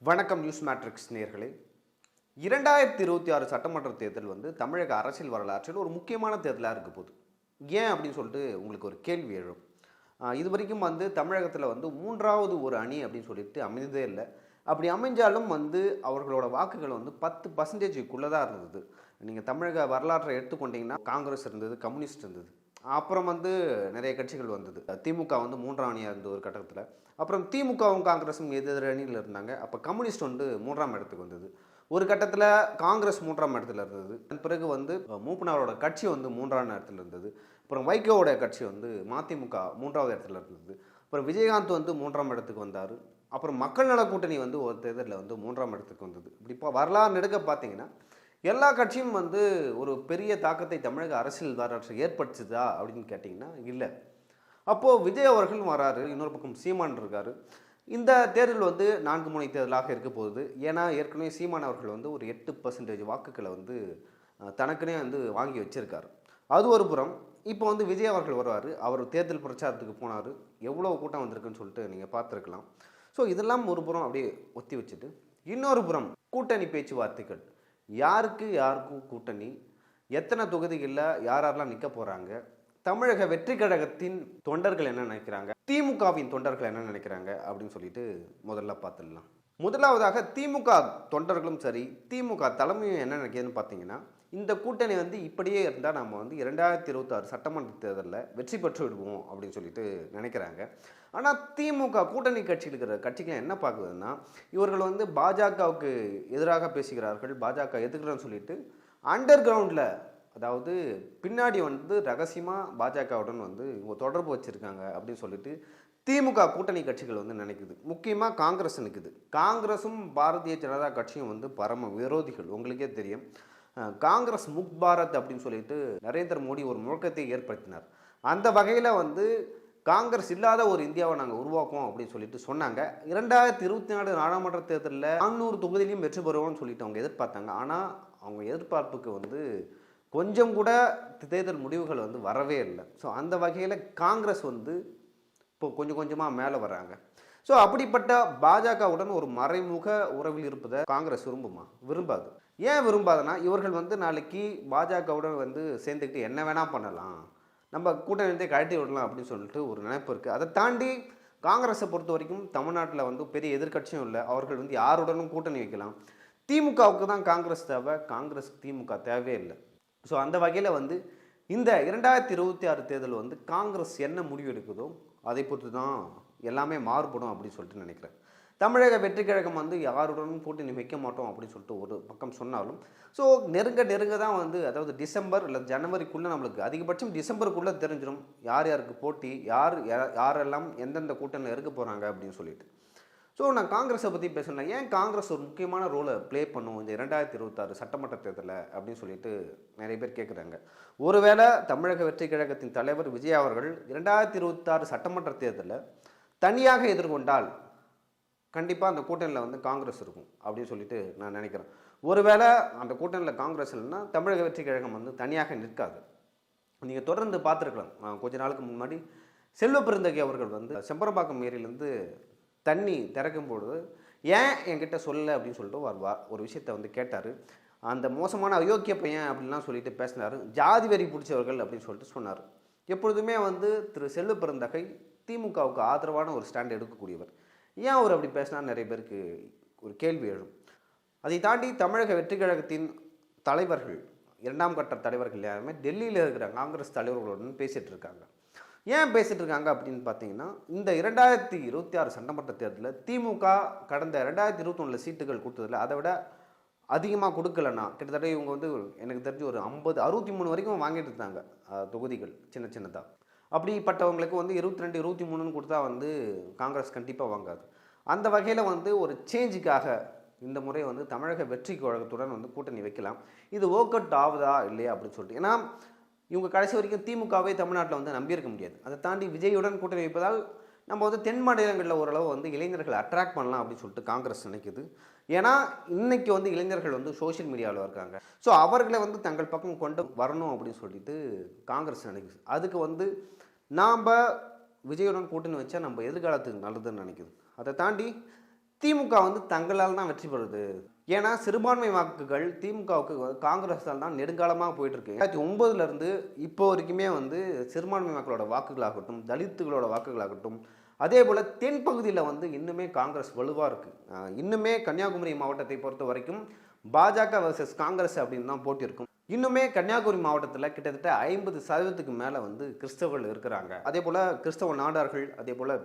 வணக்கம் news matrix நேயர்களே. 2026 சட்டமன்ற தேர்தல் தமிழக அரசியல் வரலாற்றில் ஒரு முக்கியமான தேர்தலாக இருக்க போகுது. ஏன் அப்படின்னு சொல்லிட்டு உங்களுக்கு ஒரு கேள்வி எழும். இது வரைக்கும் தமிழகத்தில் மூன்றாவது ஒரு அணி அப்படின்னு சொல்லிட்டு அமைந்ததே இல்லை. அப்படி அமைஞ்சாலும் அவர்களோட வாக்குகள் 10% தான் இருந்தது. நீங்கள் தமிழக வரலாற்றை எடுத்துக்கொண்டீங்கன்னா காங்கிரஸ் இருந்தது, கம்யூனிஸ்ட் இருந்தது, அப்புறம் நிறைய கட்சிகள் வந்தது. திமுக மூன்றாம் அணியாக இருந்த ஒரு கட்டத்தில், அப்புறம் திமுகவும் காங்கிரஸும் எதிர் அணியில் இருந்தாங்க. அப்போ கம்யூனிஸ்ட் மூன்றாம் இடத்துக்கு வந்தது. ஒரு கட்டத்தில் காங்கிரஸ் மூன்றாம் இடத்துல இருந்தது. அதன் பிறகு மூப்பனாரோட கட்சி மூன்றாம் இடத்துல இருந்தது. அப்புறம் வைகோவோட கட்சி மதிமுக மூன்றாவது இடத்துல இருந்தது. அப்புறம் விஜயகாந்த் மூன்றாம் இடத்துக்கு வந்தார். அப்புறம் மக்கள் நல கூட்டணி ஒரு தேர்தலில் மூன்றாம் இடத்துக்கு வந்தது. இப்படி இப்போ வரலாறு நெடுக்க பார்த்தீங்கன்னா எல்லா கட்சியும் ஒரு பெரிய தாக்கத்தை தமிழக அரசியல் வரலாற்றில் ஏற்படுத்துதா அப்படின்னு கேட்டிங்கன்னா இல்லை. அப்போது விஜய் அவர்கள் வராரு, இன்னொரு பக்கம் சீமான் இருக்கார். இந்த தேர்தல் 4 முனை தேர்தலாக இருக்க போகுது. ஏன்னா ஏற்கனவே சீமான் அவர்கள் ஒரு 8% வாக்குகளை தனக்குனே வாங்கி வச்சிருக்காரு. அது ஒரு புறம். இப்போ விஜய் அவர்கள் வருவார். அவர் தேர்தல் பிரச்சாரத்துக்கு போனார். எவ்வளோ கூட்டம் வந்திருக்குன்னு சொல்லிட்டு நீங்கள் பார்த்துருக்கலாம். ஸோ இதெல்லாம் ஒரு புறம் அப்படியே ஒத்தி வச்சுட்டு, இன்னொரு புறம் கூட்டணி பேச்சுவார்த்தைகள். யாருக்கும் கூட்டணி, எத்தனை தொகுதிகளில் யாரெல்லாம் நிற்க போகிறாங்க, தமிழக வெற்றி கழகத்தின் தொண்டர்கள் என்ன நினைக்கிறாங்க, திமுகவின் தொண்டர்கள் என்ன நினைக்கிறாங்க அப்படின்னு சொல்லிட்டு முதல்ல பார்த்துடலாம். முதலாவதாக திமுக தொண்டர்களும் சரி, திமுக தலைமையும் என்ன நினைக்கிறதுன்னு பார்த்தீங்கன்னா, இந்த கூட்டணி இப்படியே இருந்தால் நம்ம 2026 சட்டமன்ற தேர்தலில் வெற்றி பெற்று விடுவோம் அப்படின்னு சொல்லிட்டு நினைக்கிறாங்க. ஆனால் திமுக கூட்டணி கட்சியில் இருக்கிற கட்சிகள் என்ன பார்க்குதுன்னா, இவர்கள் பாஜகவுக்கு எதிராக பேசுகிறார்கள், பாஜக எதிர்க்கிறோன்னு சொல்லிட்டு அண்டர் கிரவுண்டில், அதாவது பின்னாடி ரகசியமாக பாஜகவுடன் இவங்க தொடர்பு வச்சுருக்காங்க அப்படின்னு சொல்லிட்டு திமுக கூட்டணி கட்சிகள் நினைக்குது. முக்கியமாக காங்கிரஸ் நிற்குது. காங்கிரஸும் பாரதிய ஜனதா கட்சியும் பரம விரோதிகள், உங்களுக்கே தெரியும். காங்கிரஸ் முக் பாரத் அப்படின்னு சொல்லிட்டு நரேந்திர மோடி ஒரு முழக்கத்தை ஏற்படுத்தினார். அந்த வகையில் காங்கிரஸ் இல்லாத ஒரு இந்தியாவை நாங்கள் உருவாக்குவோம் அப்படின்னு சொல்லிட்டு சொன்னாங்க. 2024 நாடாளுமன்ற தேர்தலில் 400 தொகுதியிலையும் வெற்றி பெறுவோம்னு சொல்லிட்டு அவங்க எதிர்பார்த்தாங்க. ஆனால் அவங்க எதிர்பார்ப்புக்கு கொஞ்சம் கூட தேர்தல் முடிவுகள் வரவே இல்லை. ஸோ அந்த வகையில் காங்கிரஸ் இப்போ கொஞ்சம் கொஞ்சமாக மேலே வராங்க. ஸோ அப்படிப்பட்ட பாஜகவுடன் ஒரு மறைமுக உறவில் இருப்பதை காங்கிரஸ் விரும்பாது. ஏன் விரும்பாதுன்னா, இவர்கள் நாளைக்கு பாஜகவுடன் சேர்ந்துக்கிட்டு என்ன வேணால் பண்ணலாம், நம்ம கூட்டணியை கழட்டி விடலாம் அப்படின்னு சொல்லிட்டு ஒரு நினைப்பு இருக்குது. அதை தாண்டி காங்கிரஸை பொறுத்த வரைக்கும் தமிழ்நாட்டில் பெரிய எதிர்க்கட்சியும் இல்லை. அவர்கள் யாருடனும் கூட்டணி வைக்கலாம். திமுகவுக்கு தான் காங்கிரஸ் தேவை, காங்கிரஸ் திமுக தேவையே இல்லை. ஸோ அந்த வகையில் இந்த 2026 தேர்தல் காங்கிரஸ் என்ன முடிவு எடுக்குதோ அதை பொறுத்து தான் எல்லாமே மாறுபடும் அப்படின்னு சொல்லிட்டு நினைக்கிறேன். தமிழக வெற்றி கழகம் யாருடனும் கூட்டணி வைக்க மாட்டோம் அப்படின்னு சொல்லிட்டு ஒரு பக்கம் சொன்னாலும், ஸோ நெருங்க தான் அதாவது டிசம்பர் இல்லை ஜனவரிக்குள்ளே, நம்மளுக்கு அதிகபட்சம் டிசம்பருக்குள்ளே தெரிஞ்சிடும் யார் யாருக்கு போட்டி, யாரெல்லாம் எந்தெந்த கூட்டணியில் இருக்க போகிறாங்க அப்படின்னு சொல்லிட்டு. ஸோ நான் காங்கிரஸை பற்றி பேசணும். ஏன் காங்கிரஸ் ஒரு முக்கியமான ரோலை ப்ளே பண்ணும் இந்த 2026 சட்டமன்ற தேர்தலில் அப்படின்னு சொல்லிட்டு நிறைய பேர் கேட்குறாங்க. ஒருவேளை தமிழக வெற்றி கழகத்தின் தலைவர் விஜய் அவர்கள் 2026 சட்டமன்ற தேர்தலில் தனியாக எதிர்கொண்டால் கண்டிப்பாக அந்த கூட்டணியில் காங்கிரஸ் இருக்கும் அப்படின்னு சொல்லிட்டு நான் நினைக்கிறேன். ஒருவேளை அந்த கூட்டணியில் காங்கிரஸ் இல்லைன்னா தமிழக வெற்றி கழகம் தனியாக நிற்காது. நீங்கள் தொடர்ந்து பார்த்துருக்கலாம். கொஞ்ச நாளுக்கு முன்னாடி செல்வ பெருந்தகை அவர்கள் செம்பரம்பாக்கம் ஏரியிலேருந்து தண்ணி திறக்கும்பொழுது ஏன் என்கிட்ட சொல்லலை அப்படின்னு சொல்லிட்டு ஒரு விஷயத்தை கேட்டார். அந்த மோசமான அயோக்கிய பையன் அப்படின்லாம் சொல்லிட்டு பேசினார். ஜாதி வெறி பிடிச்சவர்கள் அப்படின்னு சொல்லிட்டு சொன்னார். எப்பொழுதுமே திரு செல்வ பெருந்தகை திமுகவுக்கு ஆதரவான ஒரு ஸ்டாண்ட் எடுக்கக்கூடியவர். ஏன் அவர் அப்படி பேசினா நிறைய பேருக்கு ஒரு கேள்வி எழும். அதை தாண்டி தமிழக வெற்றி கழகத்தின் தலைவர்கள், 2ஆம் கட்ட தலைவர்கள் யாருமே டெல்லியில் இருக்கிற காங்கிரஸ் தலைவர்களுடன் பேசிகிட்டு இருக்காங்க. ஏன் பேசிகிட்டு இருக்காங்க அப்படின்னு பார்த்தீங்கன்னா, இந்த 2026 சட்டமன்ற தேர்தலில் திமுக கடந்த 2021 சீட்டுகள் கொடுத்ததில்ல, அதை விட அதிகமாக கொடுக்கலன்னா கிட்டத்தட்ட இவங்க எனக்கு தெரிஞ்சு ஒரு 63 வரைக்கும் வாங்கிட்டு இருந்தாங்க தொகுதிகள் சின்னதாக. அப்படிப்பட்டவங்களுக்கு 22, 23 கொடுத்தா காங்கிரஸ் கண்டிப்பாக வாங்காது. அந்த வகையில் ஒரு சேஞ்சுக்காக இந்த முறை தமிழக வெற்றி கழகத்துடன் கூட்டணி வைக்கலாம். இது ஒர்க் அவுட் ஆகுதா இல்லையா அப்படின்னு சொல்லிட்டு. ஏன்னா இவங்க கடைசி வரைக்கும் திமுகவை தமிழ்நாட்டில் நம்பியிருக்க முடியாது. அதை தாண்டி விஜயுடன் கூட்டணி வைப்பதால் நம்ம தென் மாநிலங்களில் ஓரளவு இளைஞர்களை அட்ராக்ட் பண்ணலாம் அப்படின்னு சொல்லிட்டு காங்கிரஸ் நினைக்குது. ஏன்னா இன்னைக்கு இளைஞர்கள் சோஷியல் மீடியாவில் இருக்காங்க. ஸோ அவர்களை தங்கள் பக்கம் கொண்டு வரணும் அப்படின்னு சொல்லிட்டு காங்கிரஸ் நினைக்குது. அதுக்கு நாம் விஜயுடன் கூட்டணி வச்சா நம்ம எதிர்காலத்துக்கு நல்லதுன்னு நினைக்குது. அதை தாண்டி திமுக வந்து தங்களால் தான் வெற்றி பெறுது. ஏன்னா சிறுபான்மை வாக்குகள் திமுகவுக்கு காங்கிரஸால் தான் நெடுங்காலமாக போயிட்டு இருக்கு. 2009 இருந்து இப்போ வரைக்குமே வந்து சிறுபான்மை மக்களோட வாக்குகளாகட்டும், தலித்துகளோட வாக்குகளாகட்டும், அதே போல் தென் பகுதியில் வந்து இன்னுமே காங்கிரஸ் வலுவாக இருக்குது. இன்னுமே கன்னியாகுமரி மாவட்டத்தை பொறுத்த வரைக்கும் பாஜக வர்சஸ் காங்கிரஸ் அப்படின்னு தான் போட்டி இருக்கும். இன்னுமே கன்னியாகுமரி மாவட்டத்தில் கிட்டத்தட்ட 50% மேலே வந்து கிறிஸ்தவர்கள் இருக்கிறாங்க. அதே போல் கிறிஸ்தவ நாடார்கள், அதே போல்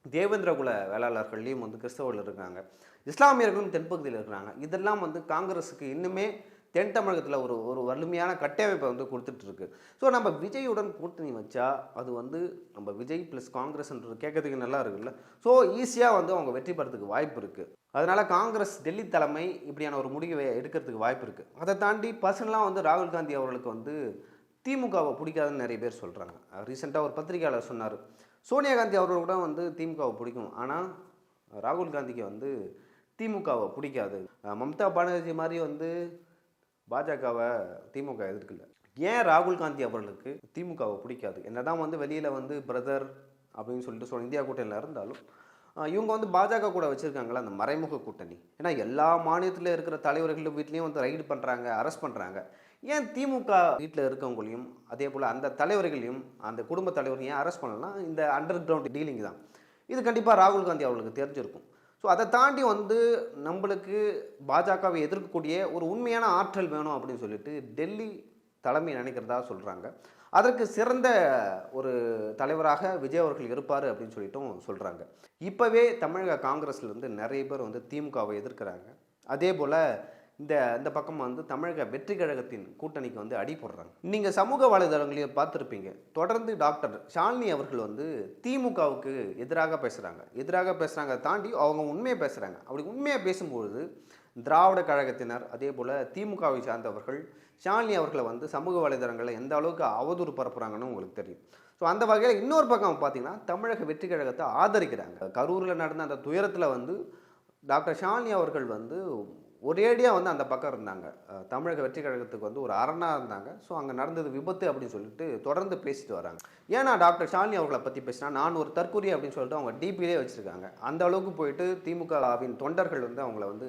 தேவேந்திர குல வேளாளர்கள்லையும் வந்து கிறிஸ்தவர்கள் இருக்காங்க. இஸ்லாமியர்களும் தென்பகுதியில் இருக்கிறாங்க. இதெல்லாம் வந்து காங்கிரஸுக்கு இன்னுமே தென் தமிழகத்தில் ஒரு ஒரு வலிமையான கட்டமைப்பை வந்து கொடுத்துட்ருக்கு. ஸோ நம்ம விஜயுடன் கூட்டணி வச்சா அது வந்து நம்ம விஜய் ப்ளஸ் காங்கிரஸ்ன்றது கேட்கறதுக்கு நல்லா இருக்குல்ல. ஸோ ஈஸியாக வந்து அவங்க வெற்றி பெறதுக்கு வாய்ப்பு இருக்குது. அதனால் காங்கிரஸ் டெல்லி தலைமை இப்படியான ஒரு முடிவை எடுக்கிறதுக்கு வாய்ப்பு இருக்குது. அதை தாண்டி பர்சனலாக வந்து ராகுல் காந்தி அவர்களுக்கு வந்து திமுகவை பிடிக்காதுன்னு நிறைய பேர் சொல்கிறாங்க. ரீசெண்டாக ஒரு பத்திரிகையாளர் சொன்னார், சோனியா காந்தி அவர்கள் கூட வந்து திமுகவை பிடிக்கும், ஆனால் ராகுல் காந்திக்கு வந்து திமுகவை பிடிக்காது. மம்தா பானர்ஜி மாதிரி வந்து பாஜகவை திமுக எதிர்க்கல. ஏன் ராகுல் காந்தி அவர்களுக்கு திமுகவை பிடிக்காது? என்னதான் வந்து வெளியில் வந்து பிரதர் அப்படின்னு சொல்லிட்டு இந்தியா கூட்டணியில் இருந்தாலும் இவங்க வந்து பாஜக கூட வச்சுருக்காங்களா அந்த மறைமுக கூட்டணி. ஏன்னா எல்லா மாநிலத்தில் இருக்கிற தலைவர்கள் வீட்லேயும் வந்து ரைடு பண்ணுறாங்க, அரெஸ்ட் பண்ணுறாங்க. ஏன் திமுக வீட்டில் இருக்கவங்களையும் அதே போல் அந்த தலைவர்களையும் அந்த குடும்ப தலைவரையும் ஏன் அரெஸ்ட் பண்ணலாம்? இந்த அண்டர் கிரவுண்ட் டீலிங் தான். இது கண்டிப்பாக ராகுல் காந்தி அவர்களுக்கு தெரிஞ்சிருக்கும். ஸோ அதை தாண்டி வந்து நம்மளுக்கு பாஜகவை எதிர்க்கக்கூடிய ஒரு உண்மையான ஆற்றல் வேணும் அப்படின்னு சொல்லிட்டு டெல்லி தலைமை நினைக்கிறதா சொல்கிறாங்க. அதற்கு சிறந்த ஒரு தலைவராக விஜய் அவர்கள் இருப்பார் அப்படின்னு சொல்லிட்டும் சொல்கிறாங்க. இப்போவே தமிழக காங்கிரஸ்லேருந்து நிறைய பேர் வந்து திமுகவை எதிர்க்கிறாங்க. அதே போல் இந்த பக்கம் வந்து தமிழக வெற்றி கழகத்தின் கூட்டணிக்கு வந்து அடி போடுறாங்க. நீங்கள் சமூக வலைதளங்களையும் பார்த்துருப்பீங்க. தொடர்ந்து டாக்டர் ஷாலினி அவர்கள் வந்து திமுகவுக்கு எதிராக பேசுகிறாங்க தாண்டி அவங்க உண்மையை பேசுகிறாங்க. அப்படி உண்மையாக பேசும்பொழுது திராவிட கழகத்தினர் அதே போல் திமுகவை சார்ந்தவர்கள் ஷாலினி அவர்களை வந்து சமூக வலைதளங்களில் எந்த அளவுக்கு அவதூறு பரப்புகிறாங்கன்னு உங்களுக்கு தெரியும். ஸோ அந்த வகையில் இன்னொரு பக்கம் பார்த்தீங்கன்னா தமிழக வெற்றி கழகத்தை ஆதரிக்கிறாங்க. கரூரில் நடந்த அந்த துயரத்தில் வந்து டாக்டர் ஷாலினி அவர்கள் வந்து ஒரேடியாக வந்து அந்த பக்கம் இருந்தாங்க. தமிழக வெற்றி கழகத்துக்கு வந்து ஒரு அரணாக இருந்தாங்க. ஸோ அங்கே நடந்தது விபத்து அப்படின்னு சொல்லிட்டு தொடர்ந்து பேசிட்டு வராங்க. ஏன்னா டாக்டர் ஷாலினி அவர்களை பற்றி பேசினா நான் ஒரு தற்கொலை அப்படின்னு சொல்லிட்டு அவங்க டிபிலே வச்சுருக்காங்க. அந்த அளவுக்கு போயிட்டு திமுகவின் தொண்டர்கள் வந்து அவங்கள வந்து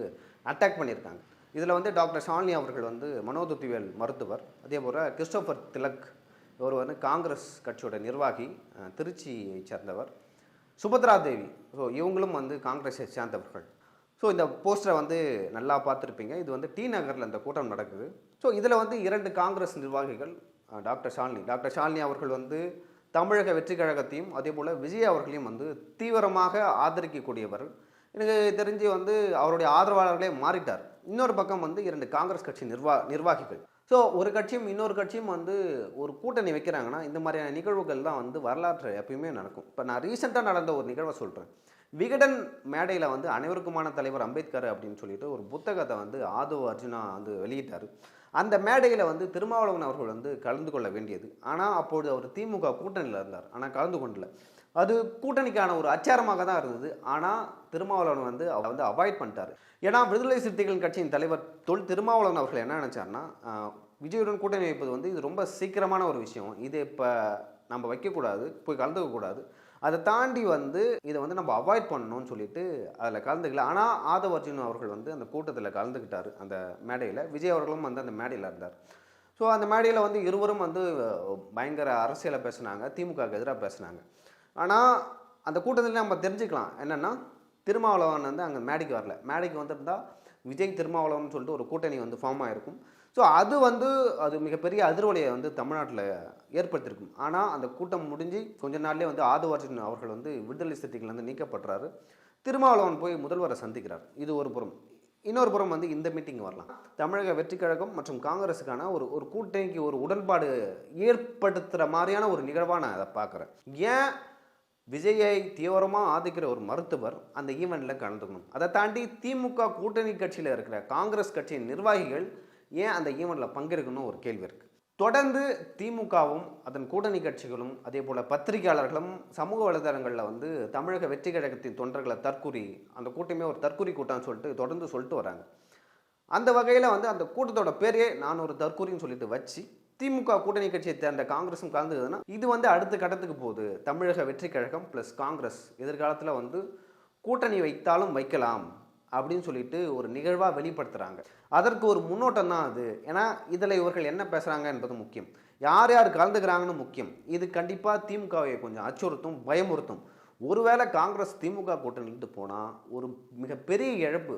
அட்டாக் பண்ணியிருக்காங்க. இதில் வந்து டாக்டர் ஷாலினி அவர்கள் வந்து மனோதத்துவியல் மருத்துவர், அதே போல் கிறிஸ்டோபர் திலக் இவர் வந்து காங்கிரஸ் கட்சியோட நிர்வாகி, திருச்சியை சேர்ந்தவர், சுபத்ரா தேவி ஸோ இவங்களும் வந்து காங்கிரஸை சேர்ந்தவர்கள். ஸோ இந்த போஸ்டரை வந்து நல்லா பார்த்துருப்பீங்க. இது வந்து டி நகரில் இந்த கூட்டம் நடக்குது. ஸோ இதில் வந்து 2 காங்கிரஸ் நிர்வாகிகள் டாக்டர் ஷாலினி அவர்கள் வந்து தமிழக வெற்றி கழகத்தையும் அதே போல் விஜய் அவர்களையும் வந்து தீவிரமாக ஆதரிக்கக்கூடியவர். எனக்கு தெரிஞ்சு வந்து அவருடைய ஆதரவாளர்களே மாறிட்டார். இன்னொரு பக்கம் வந்து 2 காங்கிரஸ் கட்சி நிர்வாகிகள். ஸோ ஒரு கட்சியும் இன்னொரு கட்சியும் வந்து ஒரு கூட்டணி வைக்கிறாங்கன்னா இந்த மாதிரியான நிகழ்வுகள் தான் வந்து வரலாற்று எப்பயுமே நடக்கும். இப்போ நான் ரீசெண்டாக நடந்த ஒரு நிகழ்வை சொல்கிறேன். விகடன் மேடையில் வந்து அனைவருக்குமான தலைவர் அம்பேத்கர் அப்படின்னு சொல்லிட்டு ஒரு புத்தகத்தை வந்து ஆதவ் அர்ஜுனா வந்து வெளியிட்டார். அந்த மேடையில் வந்து திருமாவளவன் அவர்கள் வந்து கலந்து கொள்ள வேண்டியது. ஆனால் அப்பொழுது அவர் திமுக கூட்டணியில் இருந்தார், ஆனால் கலந்து கொண்டல. அது கூட்டணிக்கான ஒரு அச்சாரமாக தான் இருந்தது. ஆனால் திருமாவளவன் வந்து அவர் வந்து அவாய்ட் பண்ணிட்டார். ஏன்னா விடுதலை சிறுத்தைகள் கட்சியின் தலைவர் திருமாவளவன் அவர்கள் என்ன நினச்சார்னா, விஜயுடன் கூட்டணி வைப்பது வந்து இது ரொம்ப சீக்கிரமான ஒரு விஷயம், இது இப்போ நம்ம வைக்கக்கூடாது, போய் கலந்துக்கக்கூடாது, அதை தாண்டி வந்து இதை வந்து நம்ம அவாய்ட் பண்ணணும்னு சொல்லிட்டு அதில் கலந்துக்கல. ஆனால் ஆதவ் அர்ஜுன் அவர்கள் வந்து அந்த கூட்டத்தில் கலந்துக்கிட்டார். அந்த மேடையில் விஜய் அவர்களும் வந்து அந்த மேடையில் இருந்தார். ஸோ அந்த மேடையில் வந்து இருவரும் வந்து பயங்கர அரசியலை பேசினாங்க, திமுகவுக்கு எதிராக பேசினாங்க. ஆனால் அந்த கூட்டத்தில் நம்ம தெரிஞ்சுக்கலாம் என்னென்னா, திருமாவளவன் வந்து அங்கே மேடைக்கு வரல. மேடைக்கு வந்திருந்தால் விஜய் திருமாவளவன் சொல்லிட்டு ஒரு கூட்டணி வந்து ஃபார்ம் ஆகிருக்கும். ஸோ அது மிகப்பெரிய அதிர்வலையை வந்து தமிழ்நாட்டில் ஏற்படுத்தியிருக்கும். ஆனால் அந்த கூட்டம் முடிஞ்சு கொஞ்ச நாள்லேயே வந்து ஆதவ் அர்ஜுன் அவர்கள் வந்து விடுதலை சிறுத்தைகள் வந்து நீக்கப்படுறாரு. திருமாவளவன் போய் முதல்வரை சந்திக்கிறார். இது ஒரு புறம். இன்னொரு புறம் வந்து இந்த மீட்டிங் வரலாம். தமிழக வெற்றி கழகம் மற்றும் காங்கிரஸுக்கான ஒரு கூட்டணிக்கு ஒரு உடன்பாடு ஏற்படுத்துகிற மாதிரியான ஒரு நிகழ்வாக நான் அதை பார்க்குறேன். ஏன் விஜயை தீவிரமாக ஆதரிக்கிற ஒரு மருத்துவர் அந்த ஈவெண்ட்டில் கலந்துக்கணும்? அதை தாண்டி திமுக கூட்டணி கட்சியில் இருக்கிற காங்கிரஸ் கட்சியின் நிர்வாகிகள் ஏன் அந்த ஈவெண்ட்டில் பங்கெடுக்கணும் ஒரு கேள்வி இருக்குது. தொடர்ந்து திமுகவும் அதன் கூட்டணி கட்சிகளும் அதே போல் பத்திரிகையாளர்களும் சமூக வலைதளங்களில் வந்து தமிழக வெற்றி கழகத்தின் தொண்டர்களை தற்கூரி, அந்த கூட்டமே ஒரு தற்கூரி கூட்டம்னு சொல்லிட்டு தொடர்ந்து சொல்லிட்டு வராங்க. அந்த வகையில் வந்து அந்த கூட்டத்தோட பேரே நான் ஒரு தற்கூரின்னு சொல்லிட்டு வச்சு திமுக கூட்டணி கட்சியை சேர்ந்த காங்கிரஸும் கலந்துக்குதுன்னா இது வந்து அடுத்த கட்டத்துக்கு போகுது. தமிழக வெற்றி கழகம் ப்ளஸ் காங்கிரஸ் எதிர்காலத்தில் வந்து கூட்டணி வைத்தாலும் வைக்கலாம் அப்படின்னு சொல்லிட்டு ஒரு நிகழ்வாக வெளிப்படுத்துகிறாங்க. அதற்கு ஒரு முன்னோட்டம் தான் அது. ஏன்னா இதில் இவர்கள் என்ன பேசுகிறாங்க என்பது முக்கியம், யார் யார் கலந்துக்கிறாங்கன்னு முக்கியம். இது கண்டிப்பாக திமுகவை கொஞ்சம் அச்சுறுத்தும், பயமுறுத்தும். ஒருவேளை காங்கிரஸ் திமுக கூட்டணிட்டு போனால் ஒரு மிகப்பெரிய இழப்பு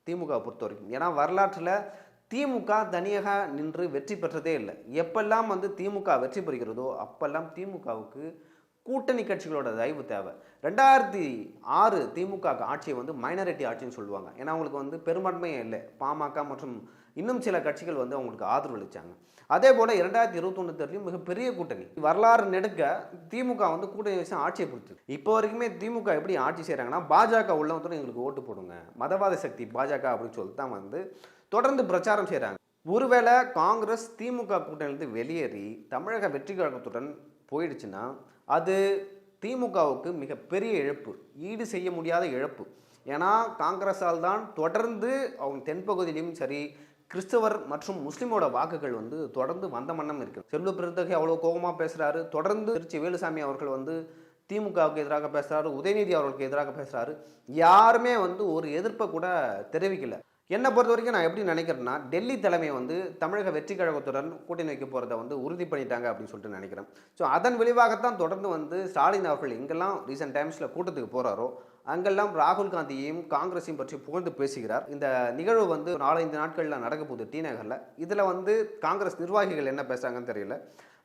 திமுக பொறுத்த வரைக்கும். ஏன்னா வரலாற்றில் திமுக தனியாக நின்று வெற்றி பெற்றதே இல்லை. எப்பெல்லாம் திமுக வெற்றி பெறுகிறதோ அப்பெல்லாம் திமுகவுக்கு கூட்டணி கட்சிகளோட தயவு தேவை. 2006 திமுக ஆட்சியை மைனாரிட்டி ஆட்சின்னு சொல்லுவாங்க. ஏன்னா அவங்களுக்கு பெரும்பான்மையே இல்லை. பாமக மற்றும் இன்னும் சில கட்சிகள் அவங்களுக்கு ஆதரவு அளித்தாங்க. அதே போல் 2021 தேர்தலையும் மிகப்பெரிய கூட்டணி. வரலாறு நெடுக்க திமுக கூட்டணி வச்சு ஆட்சியை கொடுத்து இப்போ வரைக்குமே திமுக எப்படி ஆட்சி செய்கிறாங்கன்னா, பாஜக உள்ளவங்க எங்களுக்கு ஓட்டு போடுங்க, மதவாத சக்தி பாஜக அப்படின்னு சொல்லிட்டு தான் தொடர்ந்து பிரச்சாரம் செய்கிறாங்க. ஒருவேளை காங்கிரஸ் திமுக கூட்டணியிலிருந்து வெளியேறி தமிழக வெற்றி கழகத்துடன் போயிடுச்சுன்னா அது திமுகவுக்கு மிகப்பெரிய இழப்பு, ஈடு செய்ய முடியாத இழப்பு. ஏன்னா காங்கிரஸால் தான் தொடர்ந்து அவங்க தென்பகுதியிலையும் சரி கிறிஸ்தவர் மற்றும் முஸ்லீமோட வாக்குகள் தொடர்ந்து வந்த மன்னம் இருக்குது. செல்வ பெருந்தகை அவ்வளோ கோபமாக பேசுகிறாரு. தொடர்ந்து திருச்சி வேலுசாமி அவர்கள் திமுகவுக்கு எதிராக பேசுகிறாரு, உதயநிதி அவர்களுக்கு எதிராக பேசுகிறாரு. யாருமே ஒரு எதிர்ப்பை கூட தெரிவிக்கல. என்னை பொறுத்த வரைக்கும் நான் எப்படி நினைக்கிறேன்னா, டெல்லி தலைமை தமிழக வெற்றி கழகத்துடன் கூட்டணி வைக்க போகிறத உறுதி பண்ணிட்டாங்க அப்படின்னு சொல்லிட்டு நினைக்கிறேன். ஸோ அதன் விளைவாகத்தான் தொடர்ந்து ஸ்டாலின் அவர்கள் எங்கெல்லாம் ரீசெண்ட் டைம்ஸில் கூட்டத்துக்கு போகிறாரோ அங்கெல்லாம் ராகுல் காந்தியையும் காங்கிரஸையும் பற்றி புகழ்ந்து பேசுகிறார். இந்த நிகழ்வு 4-5 நாட்களில் நடக்க போகுது டி நகரில். இதில் காங்கிரஸ் நிர்வாகிகள் என்ன பேசுகிறாங்கன்னு தெரியல.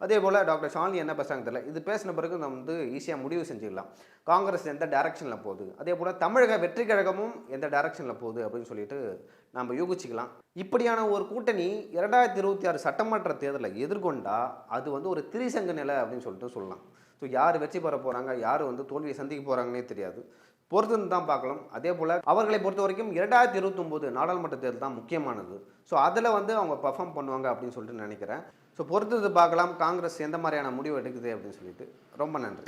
அதே போல் டாக்டர் ஷாலினி என்ன பேசுகிறாங்க தெரியல. இது பேசின பிறகு நம்ம ஈஸியாக முடிவு செஞ்சுக்கலாம் காங்கிரஸ் எந்த டைரக்ஷனில் போகுது, அதே போல் தமிழக வெற்றி கழகமும் எந்த டைரக்ஷனில் போகுது அப்படின்னு சொல்லிட்டு நம்ம யூகிச்சிக்கலாம். இப்படியான ஒரு கூட்டணி 2026 சட்டமன்ற தேர்தலை எதிர்கொண்டால் அது ஒரு திரிசங்கு நிலை அப்படின்னு சொல்லிட்டு சொல்லலாம். ஸோ யார் வெற்றி பெற போகிறாங்க, யார் தோல்வியை சந்திக்க போகிறாங்கன்னே தெரியாது. பொறுத்துன்னு தான் பார்க்கலாம். அதே போல் அவர்களை பொறுத்த வரைக்கும் 2029 நாடாளுமன்ற தேர்தல் தான் முக்கியமானது. ஸோ அதில் அவங்க பர்ஃபார்ம் பண்ணுவாங்க அப்படின்னு சொல்லிட்டு நினைக்கிறேன். ஸோ பொறுத்து பார்க்கலாம் காங்கிரஸ் எந்த மாதிரியான முடிவு எடுக்குது அப்படின்னு சொல்லிட்டு. ரொம்ப நன்றி.